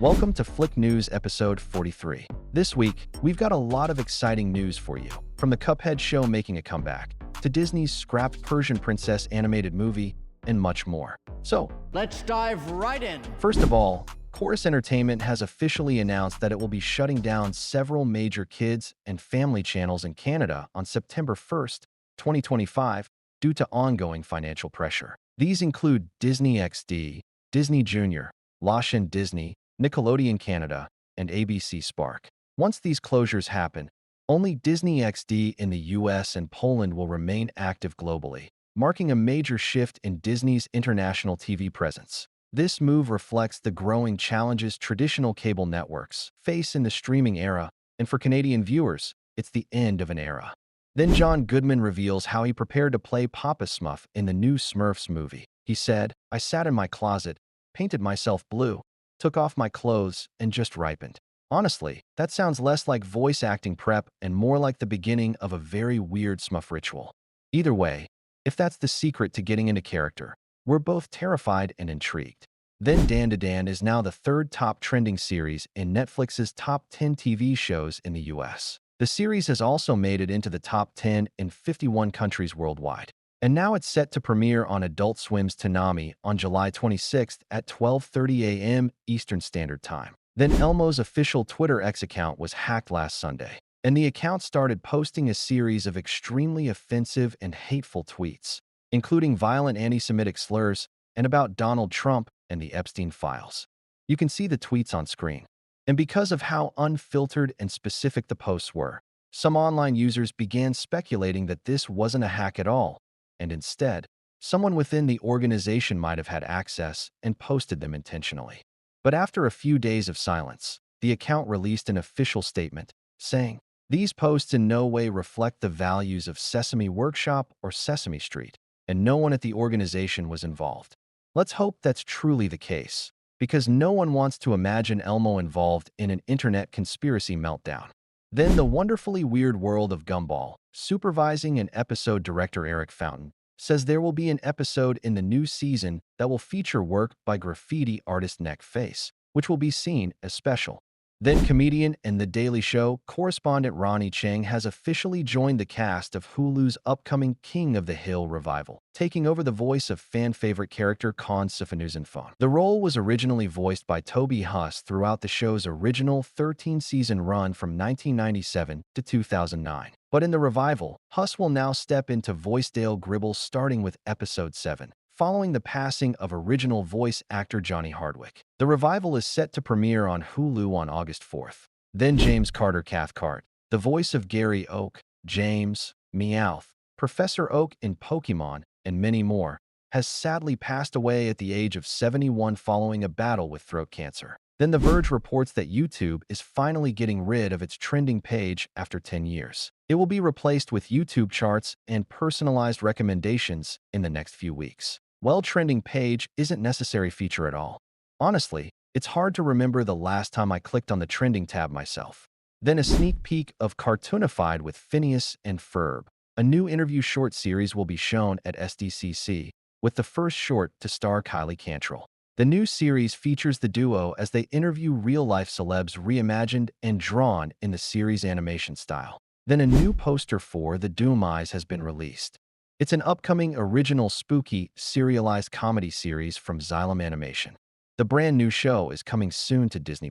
Welcome to Flick News episode 43. This week, we've got a lot of exciting news for you. From the Cuphead Show making a comeback, to Disney's scrapped Persian princess animated movie, and much more. So, let's dive right in. First of all, Chorus Entertainment has officially announced that it will be shutting down several major kids and family channels in Canada on September 1st, 2025, due to ongoing financial pressure. These include Disney XD, Disney Junior, Lash Disney, Nickelodeon Canada, and ABC Spark. Once these closures happen, only Disney XD in the US and Poland will remain active globally, marking a major shift in Disney's international TV presence. This move reflects the growing challenges traditional cable networks face in the streaming era, and for Canadian viewers, it's the end of an era. Then John Goodman reveals how he prepared to play Papa Smurf in the new Smurfs movie. He said, "I sat in my closet, painted myself blue, took off my clothes, and just ripened." Honestly, that sounds less like voice acting prep and more like the beginning of a very weird Smurf ritual. Either way, if that's the secret to getting into character, we're both terrified and intrigued. Then Dandadan is now the third top trending series in Netflix's top 10 TV shows in the US. The series has also made it into the top 10 in 51 countries worldwide. And now it's set to premiere on Adult Swim's Toonami on July 26th at 12:30 a.m. Eastern Standard Time. Then Elmo's official Twitter X account was hacked last Sunday, and the account started posting a series of extremely offensive and hateful tweets, including violent anti-Semitic slurs and about Donald Trump and the Epstein files. You can see the tweets on screen. And because of how unfiltered and specific the posts were, some online users began speculating that this wasn't a hack at all, and instead, someone within the organization might have had access and posted them intentionally. But after a few days of silence, the account released an official statement saying, "These posts in no way reflect the values of Sesame Workshop or Sesame Street, and no one at the organization was involved." Let's hope that's truly the case, because no one wants to imagine Elmo involved in an internet conspiracy meltdown. Then the wonderfully weird world of Gumball, supervising an episode director Eric Fountain, says there will be an episode in the new season that will feature work by graffiti artist Neck Face, which will be seen as special. Then comedian and The Daily Show correspondent Ronnie Chang has officially joined the cast of Hulu's upcoming King of the Hill revival, taking over the voice of fan-favorite character Khan Sifanuzinphone. The role was originally voiced by Toby Huss throughout the show's original 13-season run from 1997 to 2009. But in the revival, Huss will now step into voice Dale Gribble starting with Episode 7. Following the passing of original voice actor Johnny Hardwick. The revival is set to premiere on Hulu on August 4th. Then James Carter Cathcart, the voice of Gary Oak, James, Meowth, Professor Oak in Pokemon, and many more, has sadly passed away at the age of 71 following a battle with throat cancer. Then The Verge reports that YouTube is finally getting rid of its trending page after 10 years. It will be replaced with YouTube charts and personalized recommendations in the next few weeks. Well, trending page isn't a necessary feature at all. Honestly, it's hard to remember the last time I clicked on the trending tab myself. Then a sneak peek of Cartoonified with Phineas and Ferb. A new interview short series will be shown at SDCC, with the first short to star Kylie Cantrell. The new series features the duo as they interview real-life celebs reimagined and drawn in the series' animation style. Then a new poster for The Doomies has been released. It's an upcoming original spooky, serialized comedy series from Xylem Animation. The brand new show is coming soon to Disney+.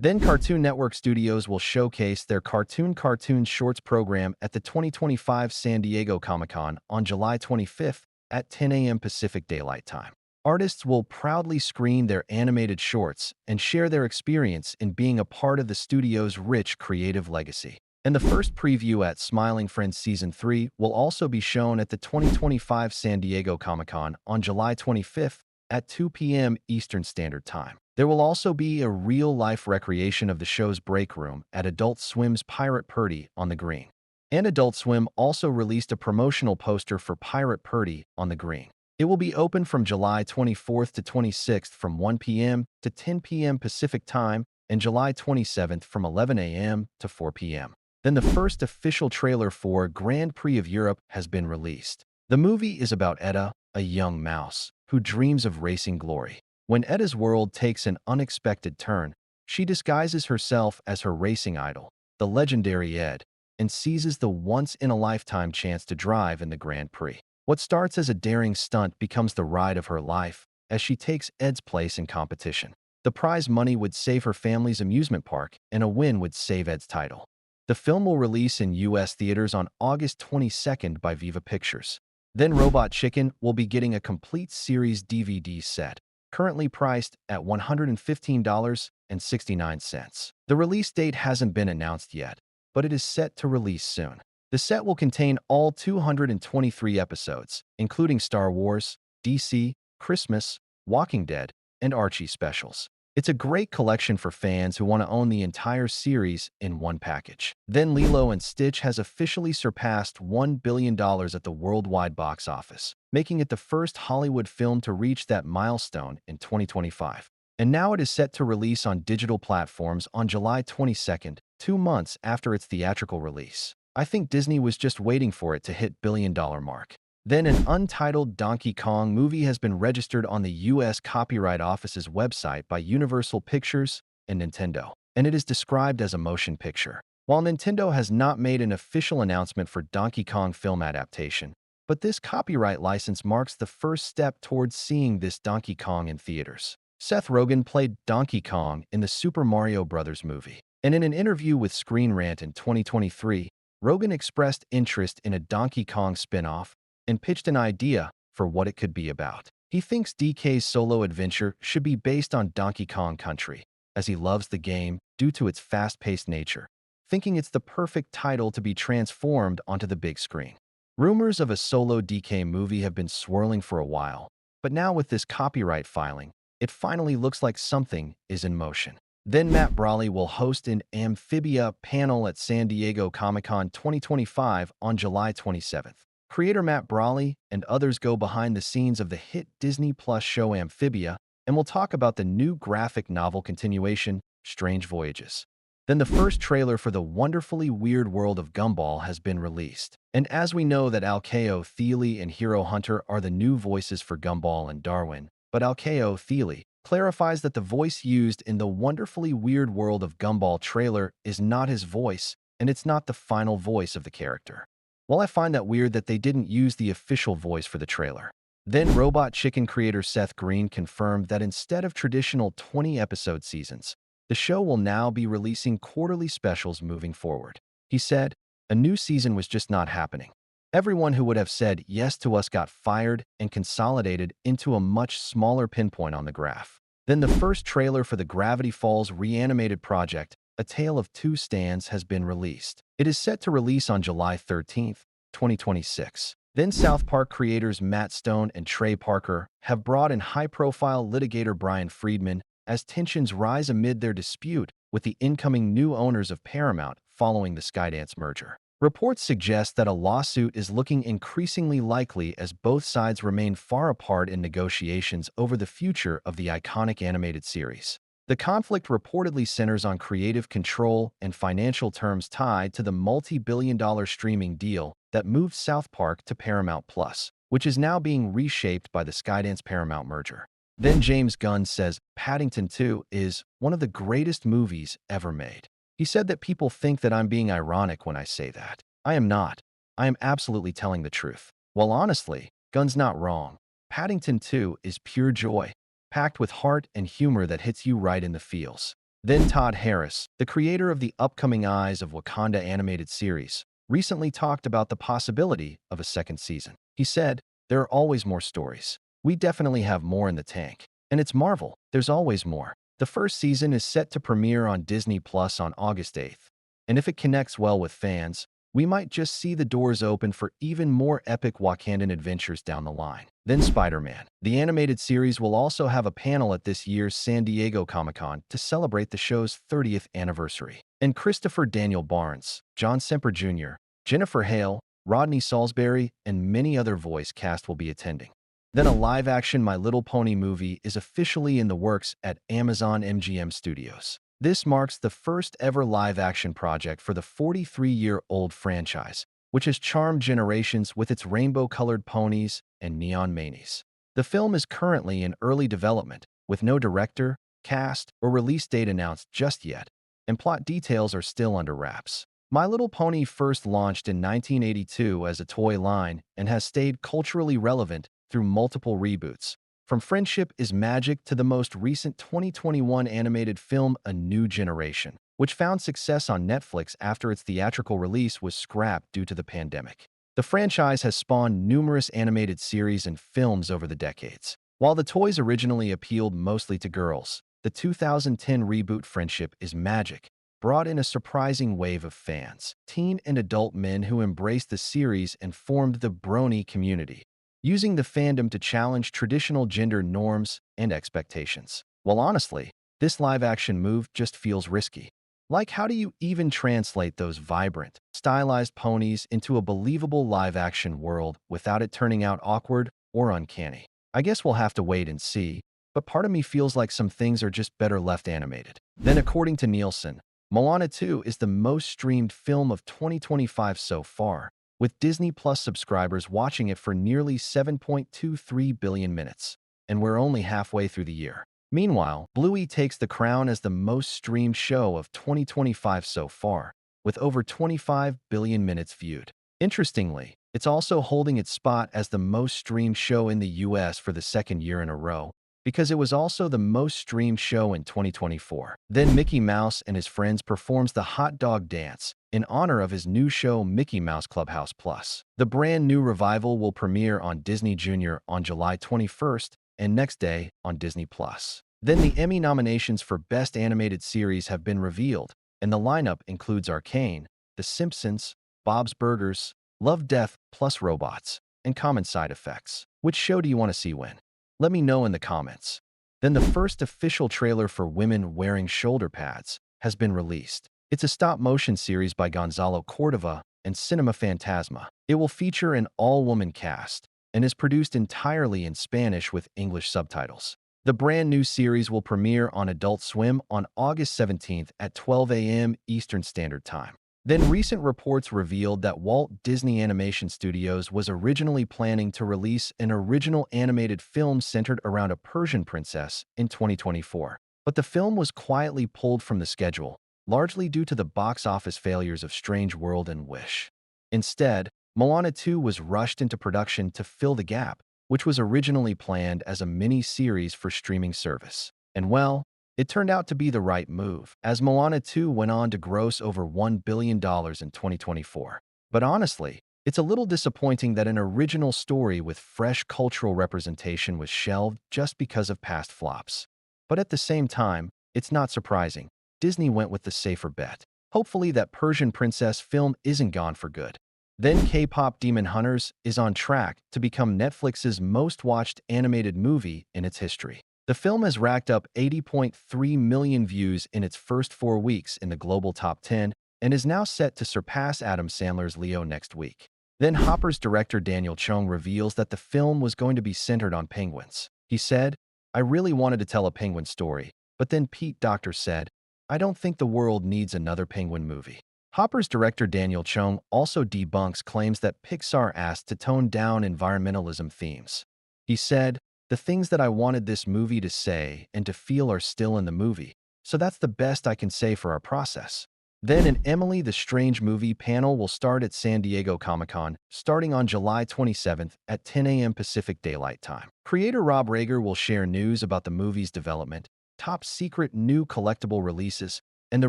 Then Cartoon Network Studios will showcase their Cartoon Shorts program at the 2025 San Diego Comic-Con on July 25th at 10 a.m. Pacific Daylight Time. Artists will proudly screen their animated shorts and share their experience in being a part of the studio's rich creative legacy. And the first preview at Smiling Friends Season 3 will also be shown at the 2025 San Diego Comic-Con on July 25th at 2 p.m. Eastern Standard Time. There will also be a real-life recreation of the show's break room at Adult Swim's Pirate Purdy on the Green. And Adult Swim also released a promotional poster for Pirate Purdy on the Green. It will be open from July 24th to 26th from 1 p.m. to 10 p.m. Pacific Time and July 27th from 11 a.m. to 4 p.m. Then the first official trailer for Grand Prix of Europe has been released. The movie is about Etta, a young mouse, who dreams of racing glory. When Edda's world takes an unexpected turn, she disguises herself as her racing idol, the legendary Ed, and seizes the once-in-a-lifetime chance to drive in the Grand Prix. What starts as a daring stunt becomes the ride of her life as she takes Ed's place in competition. The prize money would save her family's amusement park, and a win would save Ed's title. The film will release in U.S. theaters on August 22nd by Viva Pictures. Then Robot Chicken will be getting a complete series DVD set, currently priced at $115.69. The release date hasn't been announced yet, but it is set to release soon. The set will contain all 223 episodes, including Star Wars, DC, Christmas, Walking Dead, and Archie specials. It's a great collection for fans who want to own the entire series in one package. Then Lilo and Stitch has officially surpassed $1 billion at the worldwide box office, making it the first Hollywood film to reach that milestone in 2025. And now it is set to release on digital platforms on July 22nd, 2 months after its theatrical release. I think Disney was just waiting for it to hit billion-dollar mark. Then an untitled Donkey Kong movie has been registered on the U.S. Copyright Office's website by Universal Pictures and Nintendo, and it is described as a motion picture. While Nintendo has not made an official announcement for Donkey Kong film adaptation, but this copyright license marks the first step towards seeing this Donkey Kong in theaters. Seth Rogen played Donkey Kong in the Super Mario Bros. Movie, and in an interview with Screen Rant in 2023, Rogen expressed interest in a Donkey Kong spin-off and pitched an idea for what it could be about. He thinks DK's solo adventure should be based on Donkey Kong Country, as he loves the game due to its fast-paced nature, thinking it's the perfect title to be transformed onto the big screen. Rumors of a solo DK movie have been swirling for a while, but now with this copyright filing, it finally looks like something is in motion. Then Matt Brawley will host an Amphibia panel at San Diego Comic-Con 2025 on July 27th. Creator Matt Brawley and others go behind the scenes of the hit Disney Plus show Amphibia and will talk about the new graphic novel continuation, Strange Voyages. Then the first trailer for the wonderfully weird world of Gumball has been released. And as we know that Alkeo Thiele and Hero Hunter are the new voices for Gumball and Darwin, but Alkeo Thiele clarifies that the voice used in the wonderfully weird world of Gumball trailer is not his voice, and it's not the final voice of the character. Well, I find that weird that they didn't use the official voice for the trailer. Then Robot Chicken creator Seth Green confirmed that instead of traditional 20-episode seasons, the show will now be releasing quarterly specials moving forward. He said, "A new season was just not happening. Everyone who would have said yes to us got fired and consolidated into a much smaller pinpoint on the graph." Then the first trailer for the Gravity Falls reanimated project, A Tale of Two Stands, has been released. It is set to release on July 13th, 2026. Then South Park creators Matt Stone and Trey Parker have brought in high-profile litigator Brian Friedman as tensions rise amid their dispute with the incoming new owners of Paramount following the Skydance merger. Reports suggest that a lawsuit is looking increasingly likely as both sides remain far apart in negotiations over the future of the iconic animated series. The conflict reportedly centers on creative control and financial terms tied to the multi-billion-dollar streaming deal that moved South Park to Paramount Plus, which is now being reshaped by the Skydance-Paramount merger. Then James Gunn says Paddington 2 is one of the greatest movies ever made. He said that people think that I'm being ironic when I say that. I am not. I am absolutely telling the truth. Well, honestly, Gunn's not wrong. Paddington 2 is pure joy, packed with heart and humor that hits you right in the feels. Then Todd Harris, the creator of the upcoming Eyes of Wakanda animated series, recently talked about the possibility of a second season. He said, "There are always more stories. We definitely have more in the tank. And it's Marvel. There's always more." The first season is set to premiere on Disney Plus on August 8th. And if it connects well with fans, we might just see the doors open for even more epic Wakandan adventures down the line. Then Spider-Man. The animated series will also have a panel at this year's San Diego Comic-Con to celebrate the show's 30th anniversary. And Christopher Daniel Barnes, John Semper Jr., Jennifer Hale, Rodney Salisbury, and many other voice cast will be attending. Then a live-action My Little Pony movie is officially in the works at Amazon MGM Studios. This marks the first ever live-action project for the 43-year-old franchise, which has charmed generations with its rainbow-colored ponies and neon manies. The film is currently in early development, with no director, cast, or release date announced just yet, and plot details are still under wraps. My Little Pony first launched in 1982 as a toy line and has stayed culturally relevant through multiple reboots. From Friendship is Magic to the most recent 2021 animated film A New Generation, which found success on Netflix after its theatrical release was scrapped due to the pandemic. The franchise has spawned numerous animated series and films over the decades. While the toys originally appealed mostly to girls, the 2010 reboot Friendship is Magic brought in a surprising wave of fans, teen and adult men who embraced the series and formed the Brony community, using the fandom to challenge traditional gender norms and expectations. Well, honestly, this live-action move just feels risky. Like, how do you even translate those vibrant, stylized ponies into a believable live-action world without it turning out awkward or uncanny? I guess we'll have to wait and see, but part of me feels like some things are just better left animated. Then, according to Nielsen, Moana 2 is the most streamed film of 2025 so far, with Disney Plus subscribers watching it for nearly 7.23 billion minutes, and we're only halfway through the year. Meanwhile, Bluey takes the crown as the most streamed show of 2025 so far, with over 25 billion minutes viewed. Interestingly, it's also holding its spot as the most streamed show in the US for the second year in a row, because it was also the most streamed show in 2024. Then Mickey Mouse and his friends performs the hot dog dance in honor of his new show Mickey Mouse Clubhouse Plus. The brand new revival will premiere on Disney Junior on July 21st and next day on Disney Plus. Then the Emmy nominations for Best Animated Series have been revealed, and the lineup includes Arcane, The Simpsons, Bob's Burgers, Love, Death Plus Robots, and Common Side Effects. Which show do you want to see when? Let me know in the comments. Then the first official trailer for Women Wearing Shoulder Pads has been released. It's a stop-motion series by Gonzalo Cordova and Cinema Fantasma. It will feature an all-woman cast and is produced entirely in Spanish with English subtitles. The brand new series will premiere on Adult Swim on August 17th at 12 a.m. Eastern Standard Time. Then recent reports revealed that Walt Disney Animation Studios was originally planning to release an original animated film centered around a Persian princess in 2024. But the film was quietly pulled from the schedule, largely due to the box office failures of Strange World and Wish. Instead, Moana 2 was rushed into production to fill the gap, which was originally planned as a mini-series for streaming service. And well, it turned out to be the right move, as Moana 2 went on to gross over $1 billion in 2024. But honestly, it's a little disappointing that an original story with fresh cultural representation was shelved just because of past flops. But at the same time, it's not surprising. Disney went with the safer bet. Hopefully that Persian princess film isn't gone for good. Then K-pop Demon Hunters is on track to become Netflix's most-watched animated movie in its history. The film has racked up 80.3 million views in its first 4 weeks in the global top 10 and is now set to surpass Adam Sandler's Leo next week. Then Hopper's director Daniel Chung reveals that the film was going to be centered on penguins. He said, "I really wanted to tell a penguin story, but then Pete Docter said, I don't think the world needs another penguin movie." Hopper's director Daniel Chung also debunks claims that Pixar asked to tone down environmentalism themes. He said, "The things that I wanted this movie to say and to feel are still in the movie, so that's the best I can say for our process." Then an Emily the Strange Movie panel will start at San Diego Comic-Con starting on July 27th at 10 a.m. Pacific Daylight Time. Creator Rob Rager will share news about the movie's development, top-secret new collectible releases, and the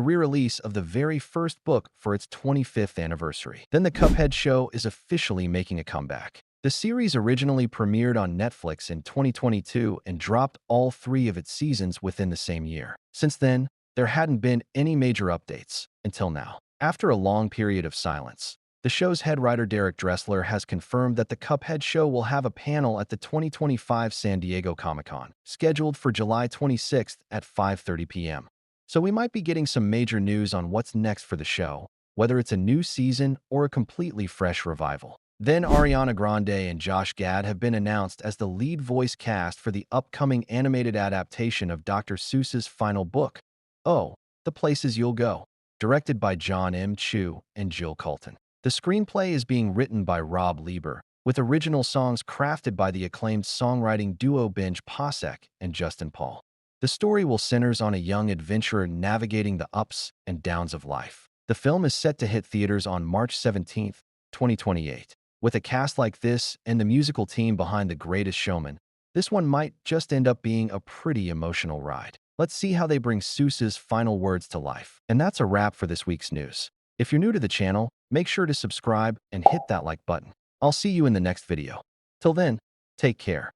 re-release of the very first book for its 25th anniversary. Then the Cuphead Show is officially making a comeback. The series originally premiered on Netflix in 2022 and dropped all 3 of its seasons within the same year. Since then, there hadn't been any major updates until now. After a long period of silence, the show's head writer Derek Dressler has confirmed that the Cuphead Show will have a panel at the 2025 San Diego Comic-Con, scheduled for July 26th at 5:30 p.m. So we might be getting some major news on what's next for the show, whether it's a new season or a completely fresh revival. Then Ariana Grande and Josh Gad have been announced as the lead voice cast for the upcoming animated adaptation of Dr. Seuss's final book, Oh, The Places You'll Go, directed by John M. Chu and Jill Colton. The screenplay is being written by Rob Lieber, with original songs crafted by the acclaimed songwriting duo Benj Pasek and Justin Paul. The story will centers on a young adventurer navigating the ups and downs of life. The film is set to hit theaters on March 17th, 2028. With a cast like this and the musical team behind The Greatest Showman, this one might just end up being a pretty emotional ride. Let's see how they bring Seuss's final words to life. And that's a wrap for this week's news. If you're new to the channel, make sure to subscribe and hit that like button. I'll see you in the next video. Till then, take care.